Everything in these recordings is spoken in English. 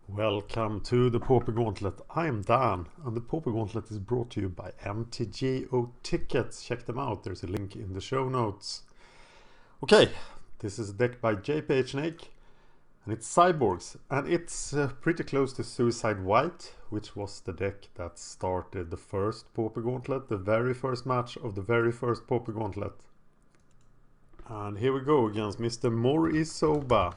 Welcome to the Pauper Gauntlet. I am Dan, and the Pauper Gauntlet is brought to you by MTGO Tickets. Check them out, there's a link in the show notes. Okay, this is a deck by JPHNake, and it's Cyborgs, and it's pretty close to Suicide White, which was the deck that started the first Pauper Gauntlet, the very first match of the very first Pauper Gauntlet. And here we go against Mr. Morisoba.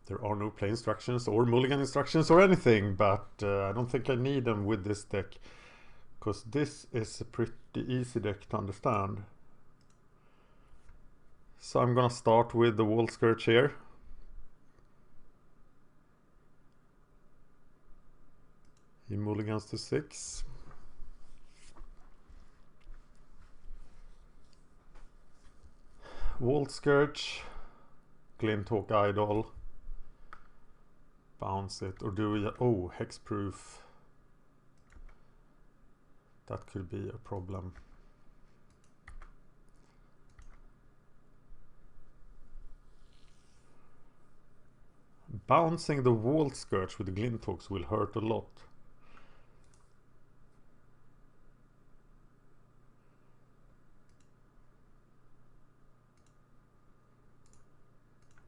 There are no play instructions or mulligan instructions or anything, but I don't think I need them with this deck, because this is a pretty easy deck to understand. So I'm gonna start with the Wall Scourge here. He mulligans to 6. Wall Scourge, Glinthawk Idol. Bounce it, or do we... oh, hexproof. That could be a problem. Bouncing the Wall Scourge with the Glinthawks will hurt a lot.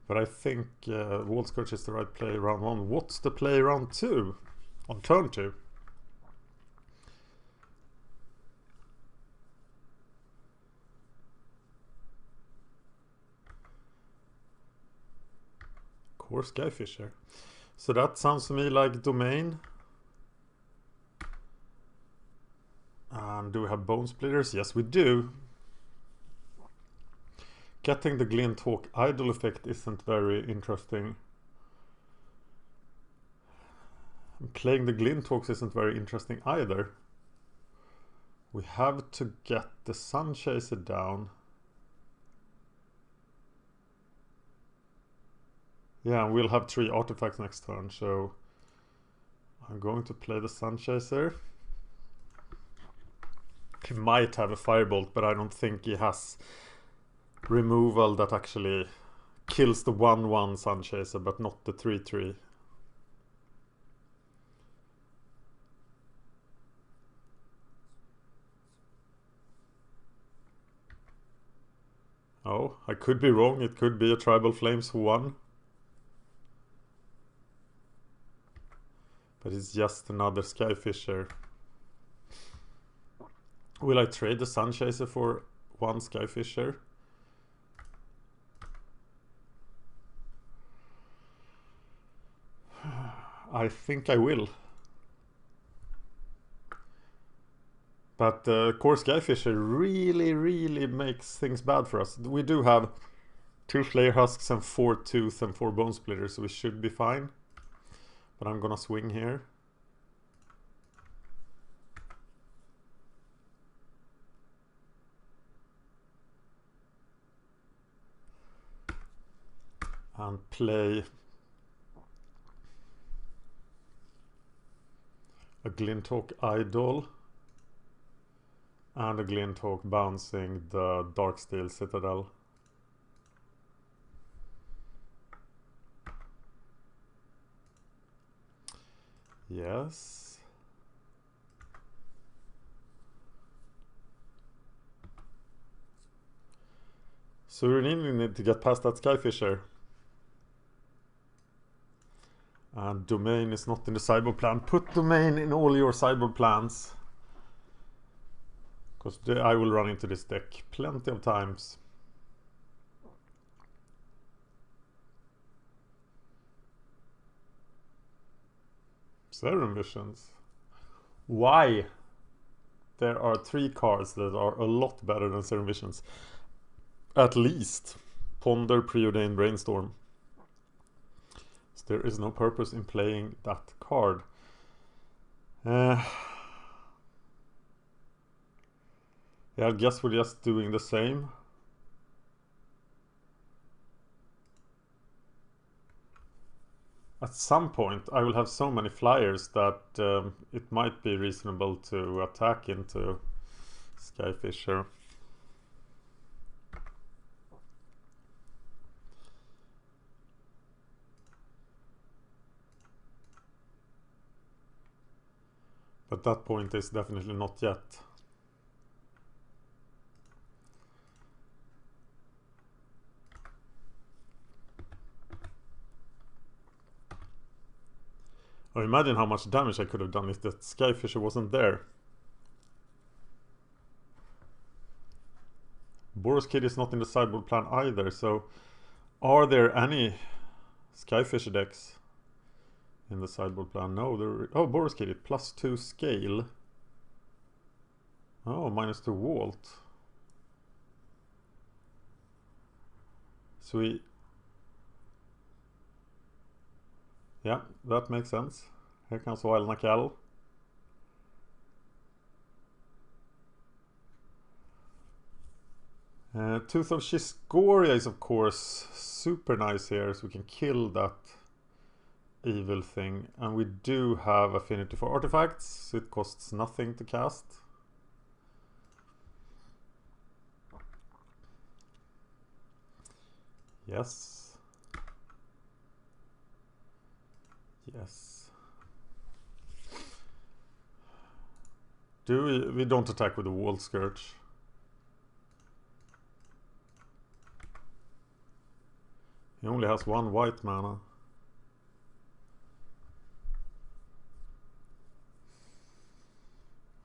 But I think Wall Scourge is the right play round 1. What's the play round 2? On turn 2? Core Skyfisher. So that sounds to me like Domain. And do we have Bone Splitters? Yes, we do. Getting the Glinthawk Idol effect isn't very interesting. And playing the Glinthawks isn't very interesting either. We have to get the Sunchaser down. Yeah, we'll have 3 artifacts next turn, so I'm going to play the Sunchaser. He might have a Firebolt, but I don't think he has removal that actually kills the 1/1 Sunchaser, but not the 3/3. Oh, I could be wrong. It could be a Tribal Flames 1. But it's just another Skyfisher. Will I trade the Sunchaser for 1 Skyfisher? I think I will. But Core Skyfisher really makes things bad for us. We do have 2 Flare Husks and 4 Tooth and 4 Bone Splitters, so we should be fine. But I'm gonna swing here. And play a Glinthawk Idol and a Glinthawk bouncing the Darksteel Citadel. Yes. So we really need to get past that Skyfisher. And Domain is not in the Cyborg plan. Put Domain in all your Cyborg plans, because I will run into this deck plenty of times. Serum Visions. Why? There are 3 cards that are a lot better than Serum Visions. At least. Ponder, Preordained, Brainstorm. So there is no purpose in playing that card. Yeah, I guess we're just doing the same. At some point I will have so many flyers that it might be reasonable to attack into Skyfisher. But that point is definitely not yet. Oh, imagine how much damage I could have done if that Skyfisher wasn't there. Boros Kid is not in the sideboard plan either, so are there any Skyfisher decks in the sideboard plan? No, there. Oh, Boros Kid, +2 scale. Oh, -2 Walt. Sweet. Yeah, that makes sense. Here comes Wild Nakel. Tooth of Shiscoria is of course super nice here, so we can kill that evil thing. And we do have affinity for artifacts, so it costs nothing to cast. Yes. Yes. We don't attack with the Wall Scourge. He only has 1 white mana.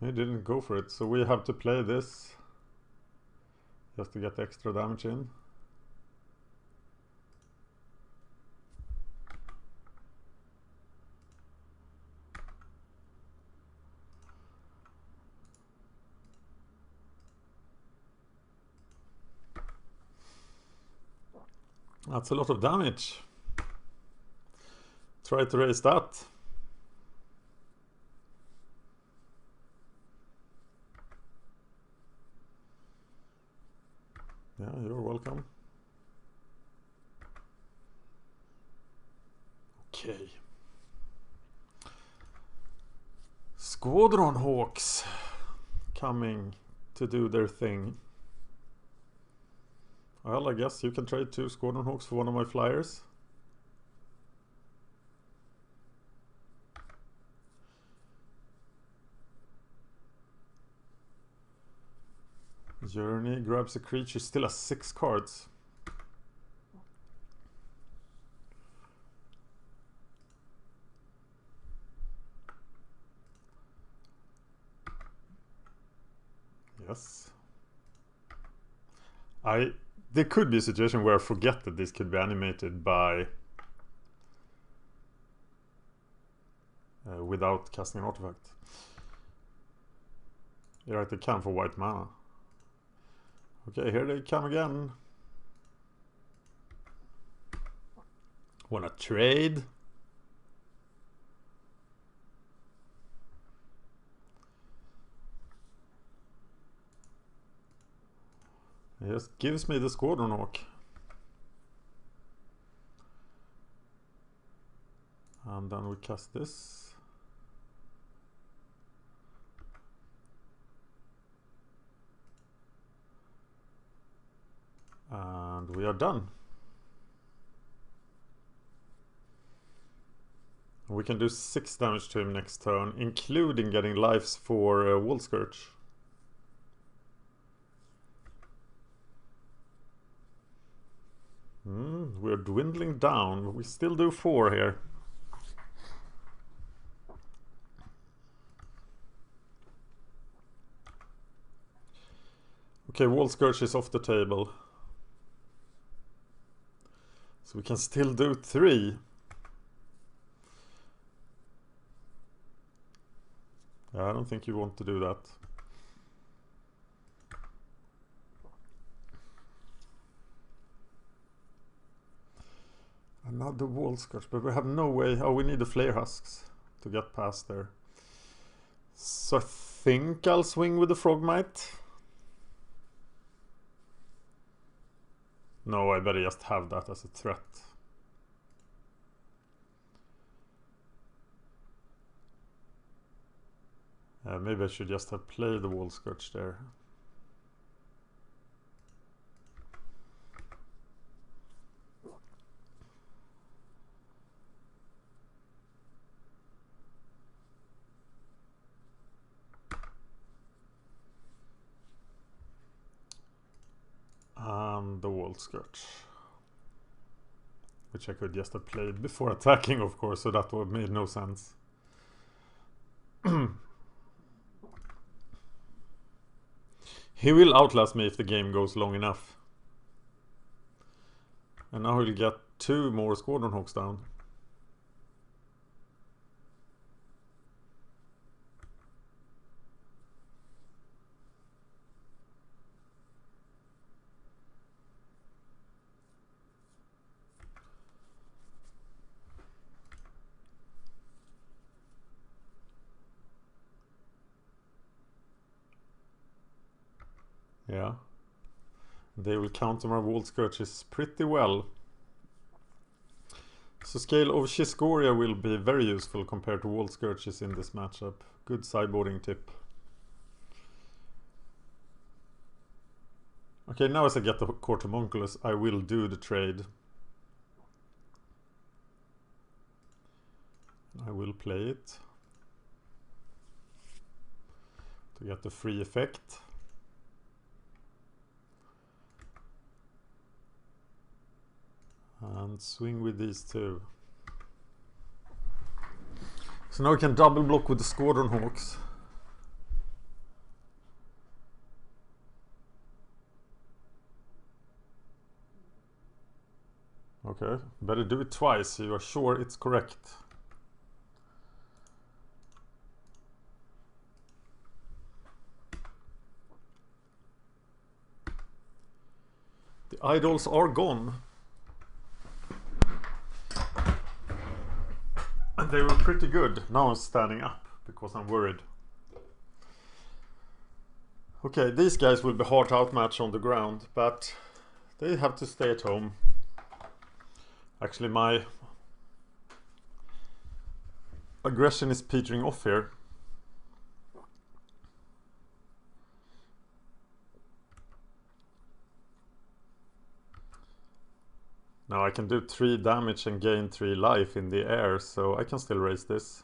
He didn't go for it, so we have to play this just to get extra damage in. That's a lot of damage. Try to raise that. Yeah, you're welcome. Okay. Squadron Hawks coming to do their thing. Well, I guess you can trade 2 Squadron Hawks for one of my flyers. Journey grabs a creature, still has 6 cards. Yes. There could be a situation where I forget that this could be animated by without casting an artifact. You're right, they can for white mana. Okay, here they come again. Wanna trade? It just gives me the Squadron Hawk. And then we cast this. And we are done. We can do 6 damage to him next turn, including getting lives for Wall Scourge. We're dwindling down, but we still do 4 here. Okay, Wall Scourge is off the table. So we can still do 3. I don't think you want to do that. Another Wall Scourge, but we have no way. Oh, we need the Flare Husks to get past there. So I think I'll swing with the Frogmite. No, I better just have that as a threat. Maybe I should just have played the Wall Scourge there. Volt Scourge. Which I could just have played before attacking, of course, so that would have made no sense. He will outlast me if the game goes long enough. And now he'll get 2 more Squadron Hawks down. Yeah. They will counter my Volt Scourges pretty well. So Scale of Chiskoria will be very useful compared to Volt Scourges in this matchup. Good sideboarding tip. Okay, now as I get the Court Homunculus, I will do the trade. I will play it to get the free effect. And swing with these 2. So now we can double block with the Squadron Hawks. Okay, better do it twice so you are sure it's correct. The idols are gone. And they were pretty good. Now I'm standing up because I'm worried. Okay, these guys will be hard to outmatch on the ground, but they have to stay at home. Actually, my aggression is petering off here. Now I can do 3 damage and gain 3 life in the air, so I can still raise this.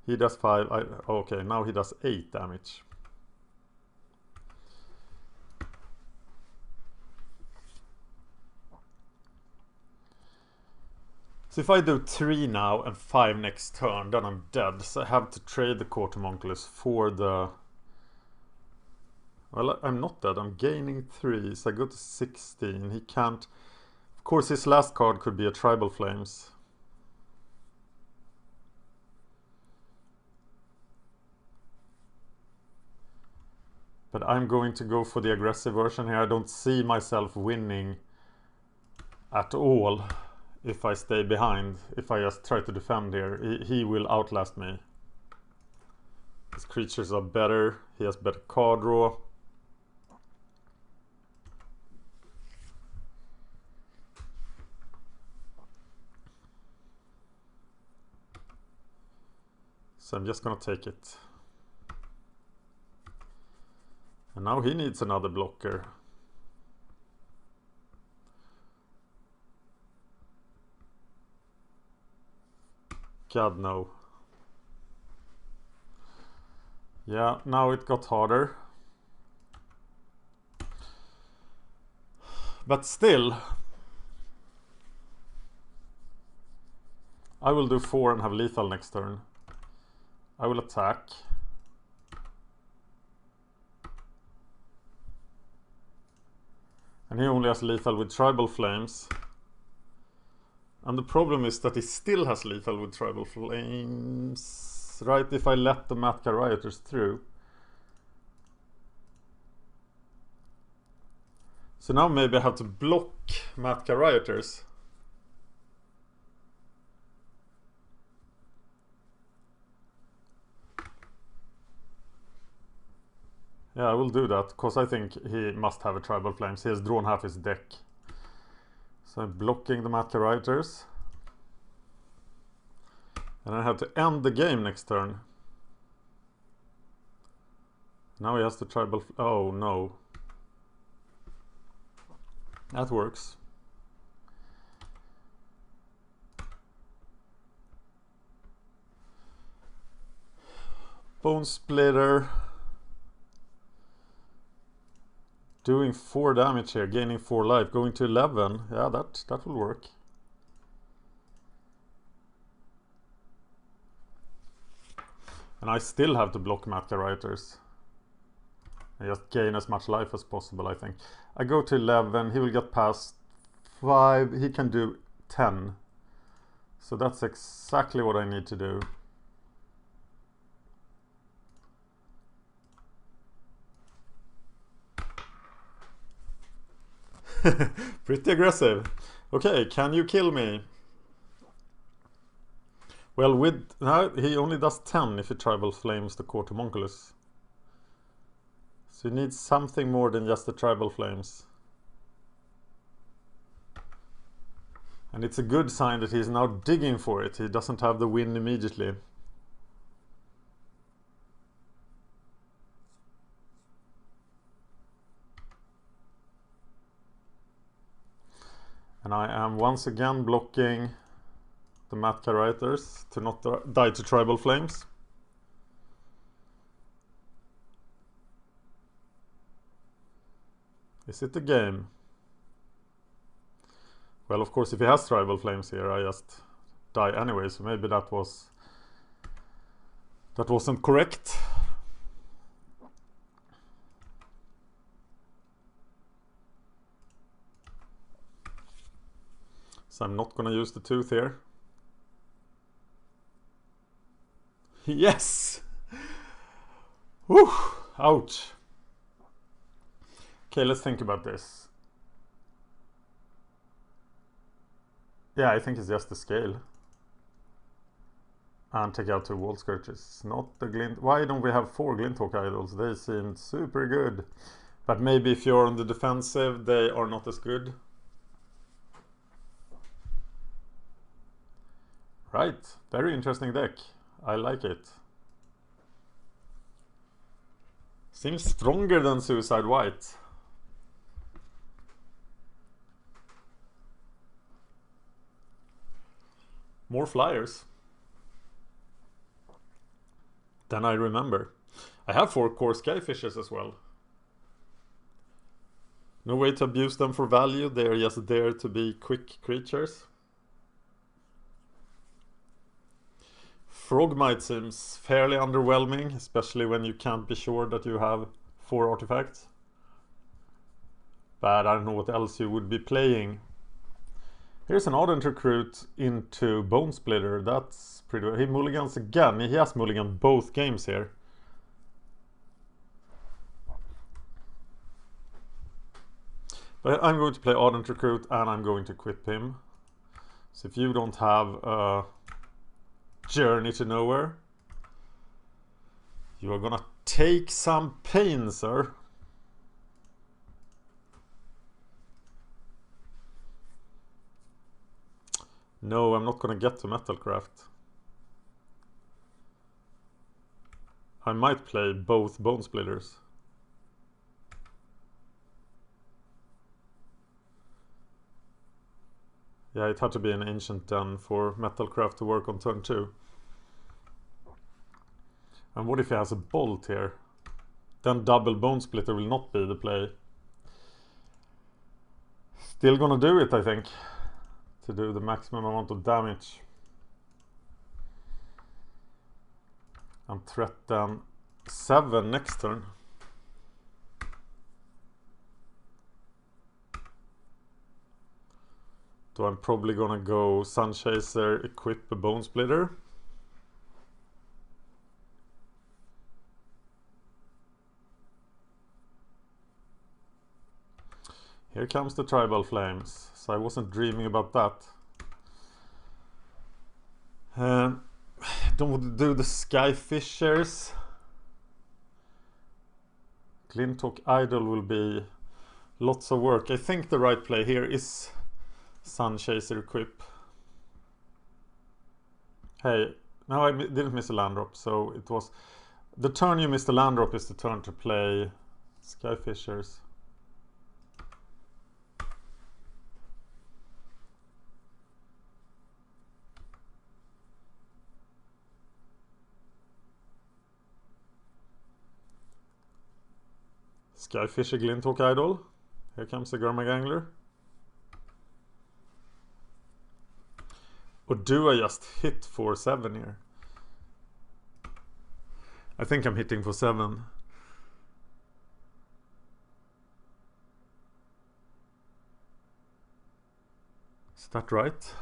He does 5. Okay, now he does 8 damage. So if I do 3 now and 5 next turn, then I'm dead. So I have to trade the Court Homunculus for the... Well, I'm not dead. I'm gaining 3, so I go to 16. He can't... Of course, his last card could be a Tribal Flames. But I'm going to go for the aggressive version here. I don't see myself winning at all if I stay behind. If I just try to defend here, he will outlast me. His creatures are better. He has better card draw. So I'm just gonna take it. And now he needs another blocker. God, no. Yeah, now it got harder. But still, I will do 4 and have lethal next turn. I will attack. And he only has lethal with Tribal Flames. And the problem is that he still has lethal with Tribal Flames, right? If I let the Matka Rioters through. So now maybe I have to block Matka Rioters. Yeah, I will do that, because I think he must have a Tribal Flames. He has drawn half his deck. So I'm blocking the Matka Rioters. And I have to end the game next turn. Now he has the Tribal... Oh, no. That works. Bone Splitter. Doing 4 damage here, gaining 4 life, going to 11. Yeah, that will work. And I still have to block Matka-Writers. I just gain as much life as possible, I think. I go to 11, he will get past 5, he can do 10. So that's exactly what I need to do. Pretty aggressive. Okay, can you kill me? Well, with now he only does 10 if he tribal flames the Court Homunculus. So he needs something more than just the tribal flames. And it's a good sign that he's now digging for it. He doesn't have the win immediately. And I am once again blocking the Matka-Writers to not die to tribal flames. Is it a game? Well, of course, if he has tribal flames here, I just die anyway, so maybe that wasn't correct. So I'm not gonna use the tooth here. Yes! Whew! Ouch! Okay, let's think about this. Yeah, I think it's just the scale. And take out 2 wall scourges. Not the glint. Why don't we have 4 Glinthawk idols? They seem super good. But maybe if you're on the defensive, they are not as good. Right, very interesting deck. I like it. Seems stronger than Suicide White. More flyers than I remember. I have 4 core Skyfishes as well. No way to abuse them for value. They are just there to be quick creatures. Frogmite seems fairly underwhelming, especially when you can't be sure that you have 4 artifacts. But I don't know what else you would be playing. Here's an Ardent Recruit into Bone Splitter. That's pretty well. He mulligans again. He has mulliganed both games here. But I'm going to play Ardent Recruit and I'm going to equip him. So if you don't have a Journey to Nowhere, you are gonna take some pain, sir. No, I'm not gonna get to Metalcraft. I might play both Bone Splitters. Yeah, it had to be an Ancient Den for Metalcraft to work on turn 2. And what if he has a Bolt here? Then double Bone Splitter will not be the play. Still gonna do it, I think, to do the maximum amount of damage. And threaten 7 next turn. So I'm probably gonna go Sunchaser, equip a Bone Splitter. Here comes the Tribal Flames, so I wasn't dreaming about that. Don't want to do the Skyfishers. Glinthawk Idol will be lots of work. I think the right play here is Sunchaser equip. Hey, no, I didn't miss a land drop, so it was the turn you missed a land drop is the turn to play Skyfishers. Skyfisher Glinthawk Idol. Here comes the Gangler. Or do I just hit for 7 here? I think I'm hitting for 7. Is that right?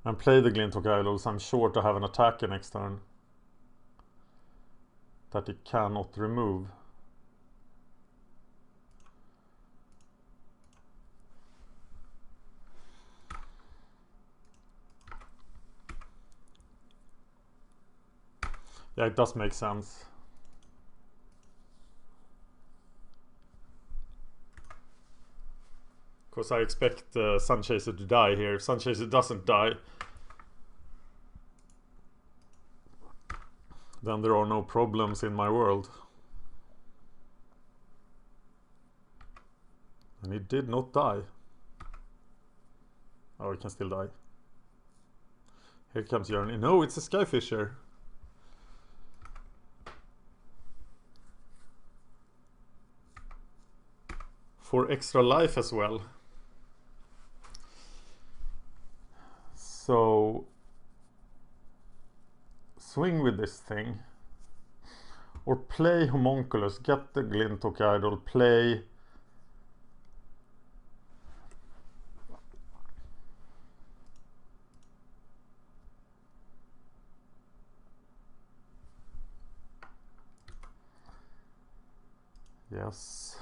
And play the Glinthawk Idol, so I'm sure to have an attacker next turn that he cannot remove. Yeah, it does make sense. Because I expect Sunchaser to die here. If Sunchaser doesn't die, then there are no problems in my world. And he did not die. Oh, he can still die. Here comes Jörn. No, it's a Skyfisher. For extra life as well. So swing with this thing. Or play Homunculus, get the Glinthawk Idol, play yes.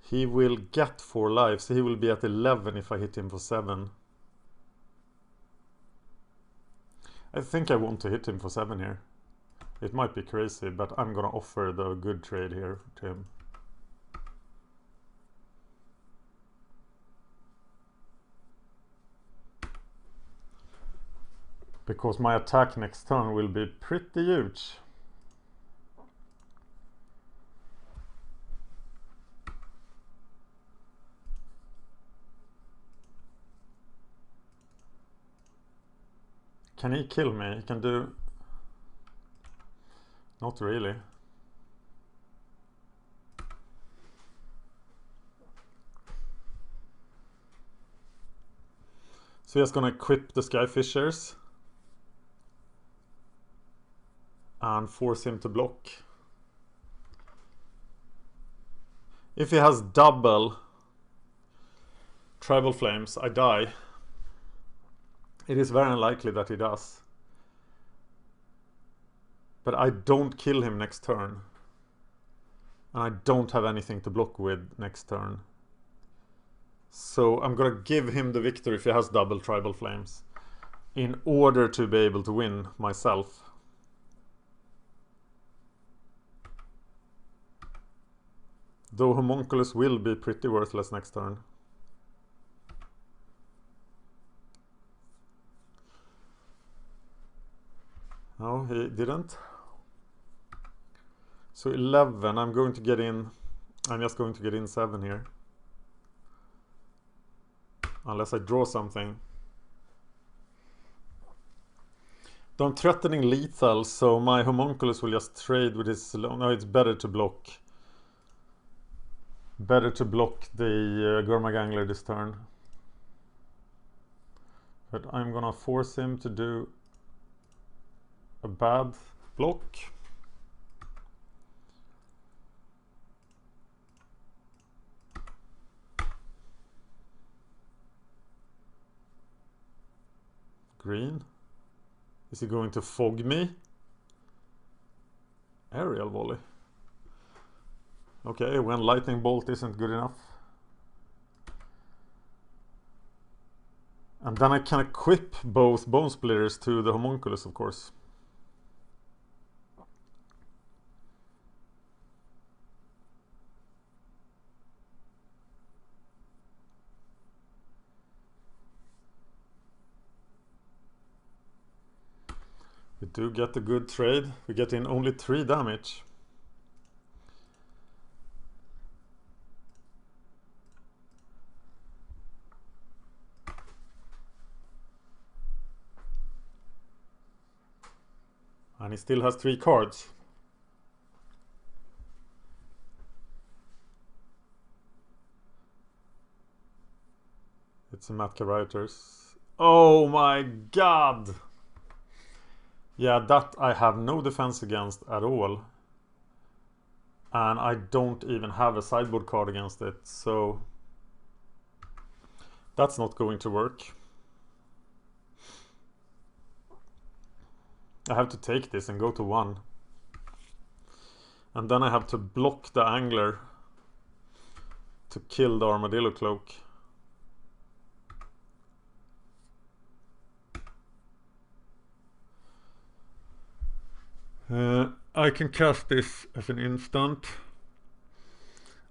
He will get 4 lives, so he will be at 11 if I hit him for 7. I think I want to hit him for 7 here. It might be crazy, but I'm gonna offer the good trade here to him. Because my attack next turn will be pretty huge. Can he kill me? He can do... Not really. So he's gonna equip the Skyfishers and force him to block. If he has double Tribal Flames, I die. It is very unlikely that he does. But I don't kill him next turn. And I don't have anything to block with next turn. So I'm gonna give him the victory if he has double Tribal Flames, in order to be able to win myself. Though Homunculus will be pretty worthless next turn. No, he didn't. So 11, I'm going to get in. I'm just going to get in 7 here. Unless I draw something. Though I'm threatening lethal, so my Homunculus will just trade with his... No, it's better to block. Better to block the Gangler this turn. But I'm gonna force him to do a bad block. Green. Is he going to fog me? Aerial volley. Okay, when lightning bolt isn't good enough. And then I can equip both Bone Splitters to the Homunculus, of course. We do get a good trade. We get in only 3 damage. And he still has 3 cards. It's a Matka Rioters. Oh my god! Yeah, that I have no defense against at all. And I don't even have a sideboard card against it, so that's not going to work. I have to take this and go to 1. And then I have to block the Angler to kill the Armadillo Cloak. I can cast this as an instant.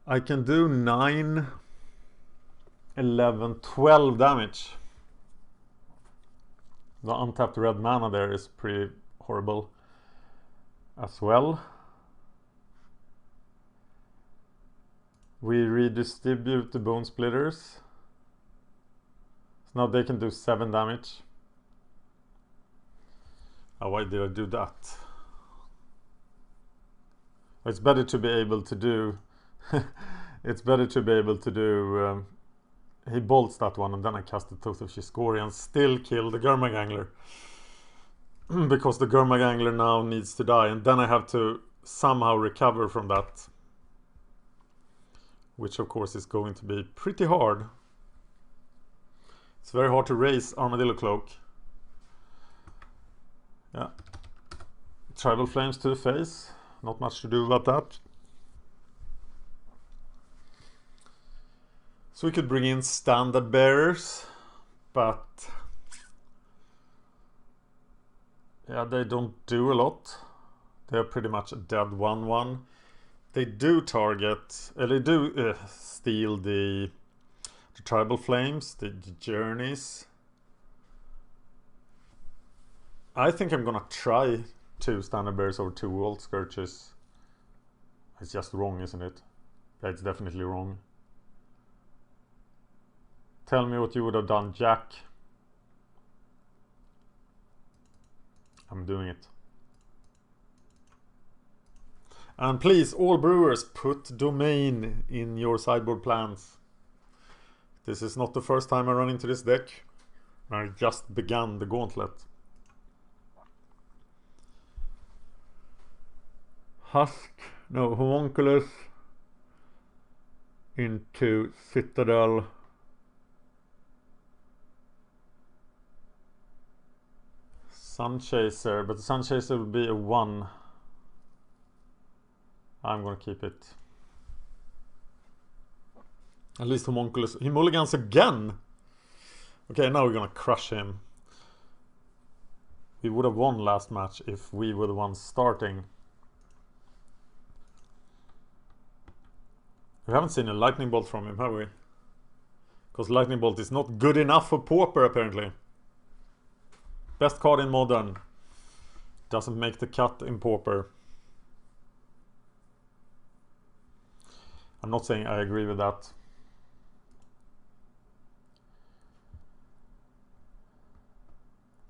I can do 9, 11, 12 damage. The untapped red mana there is pretty horrible as well. We redistribute the Bone Splitters. So now they can do 7 damage. Oh, why did I do that? It's better to be able to do it's better to be able to do he bolts that one, and then I cast the Tooth of Shisgori and still kill the Gurmag because the Gurmag now needs to die, and then I have to somehow recover from that, which of course is going to be pretty hard. It's very hard to raise Armadillo Cloak. Yeah. Tribal Flames to the face. Not much to do about that. So we could bring in Standard Bearers, but yeah, they don't do a lot. They're pretty much a dead 1/1. They do target, they do steal the Tribal Flames, the Journeys. I think I'm gonna try 2 Standard Bears over 2 Vault Scourges. It's just wrong, isn't it? Yeah, it's definitely wrong. Tell me what you would have done, Jack. I'm doing it. And please, all brewers, put Domain in your sideboard plans. This is not the first time I run into this deck. I just began the Gauntlet. Homunculus into Citadel. Sunchaser, but the Sunchaser will be a 1. I'm gonna keep it. At least Homunculus. He mulligans again! Okay, now we're gonna crush him. We would have won last match if we were the ones starting. We haven't seen a Lightning Bolt from him, have we? Because Lightning Bolt is not good enough for Pauper, apparently. Best card in Modern. Doesn't make the cut in Pauper. I'm not saying I agree with that.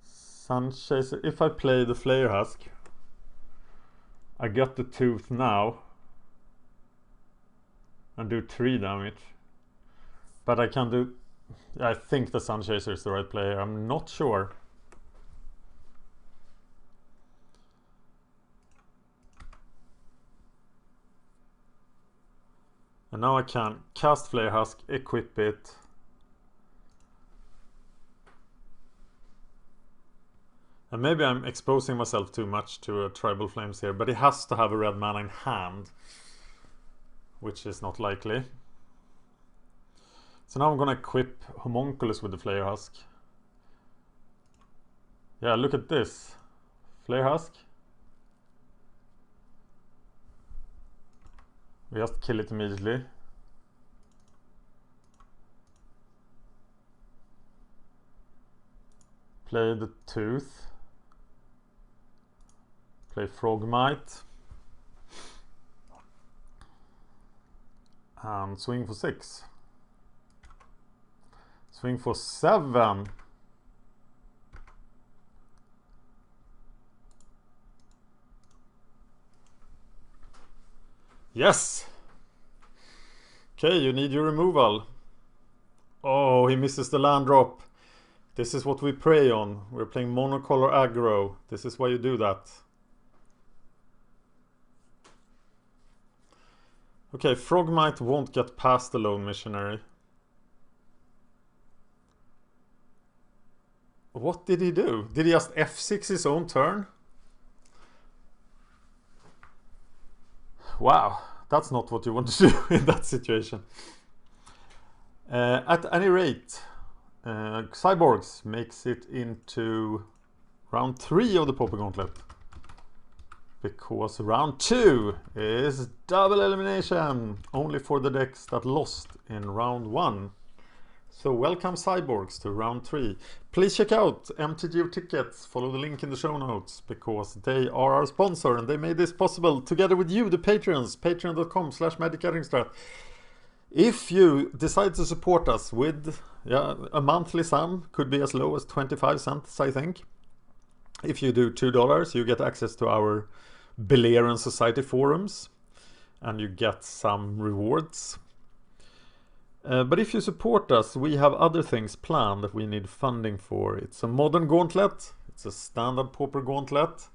Sunchaser. If I play the Flayer Husk, I get the Tooth now and do 3 damage. But I can do... I think the Sunchaser is the right player. I'm not sure. And now I can cast Flayer Husk, equip it. And maybe I'm exposing myself too much to Tribal Flames here, but he has to have a red mana in hand, which is not likely. So now I'm gonna equip Homunculus with the Flayer Husk. Yeah, look at this. Flayer Husk. We just kill it immediately. Play the Tooth. Play Frogmite. And swing for 6. Swing for 7. Yes! Okay, you need your removal. Oh, he misses the land drop. This is what we prey on. We're playing monocolor aggro. This is why you do that. Okay, Frogmite won't get past the Lone Missionary. What did he do? Did he just F6 his own turn? Wow, that's not what you want to do in that situation. At any rate, Cyborgs makes it into round 3 of the Pauper Gauntlet. Because round 2 is double elimination, only for the decks that lost in round 1. So welcome Cyborgs to round 3. Please check out MTG Tickets, follow the link in the show notes, because they are our sponsor and they made this possible together with you, the patrons, patreon.com/magicgatheringstrat. If you decide to support us with a monthly sum, could be as low as 25 cents, I think. If you do $2, you get access to our Belarusian Society forums and you get some rewards. But if you support us, we have other things planned that we need funding for. It's a modern gauntlet, it's a standard Pauper Gauntlet,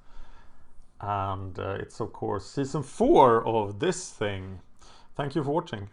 and it's of course season 4 of this thing. Thank you for watching.